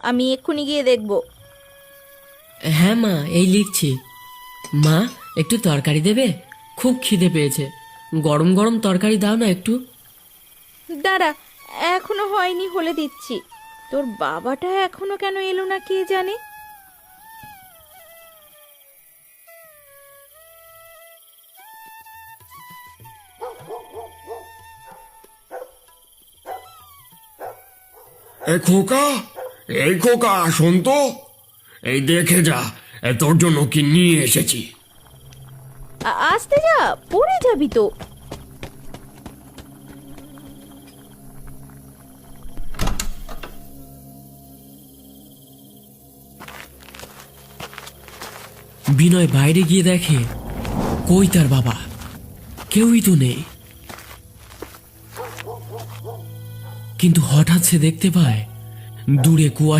আমি এক্ষুনি গিয়ে দেখব। হ্যাঁ মা, এই লিখছি। মা, একটু তরকারি দেবে? খুব খিদে পেয়েছে। গরম গরম তরকারি দাও না একটু। দাঁড়া, এখনো হয়নি, হলে দিচ্ছি। তোর বাবাটা এখনো কেন এলো না কে জানে। খোকা, এই খোকা, শোন তো, এই দেখে যা, তোর জন্য কি নিয়ে এসেছি। আসতে যা, পড়ে যাবি তো। বিনয় বাইরে গিয়ে দেখে কই তার বাবা, কেউই তো নেই। কিন্তু হঠাৎ সে দেখতে পায় দূরে কুয়াশা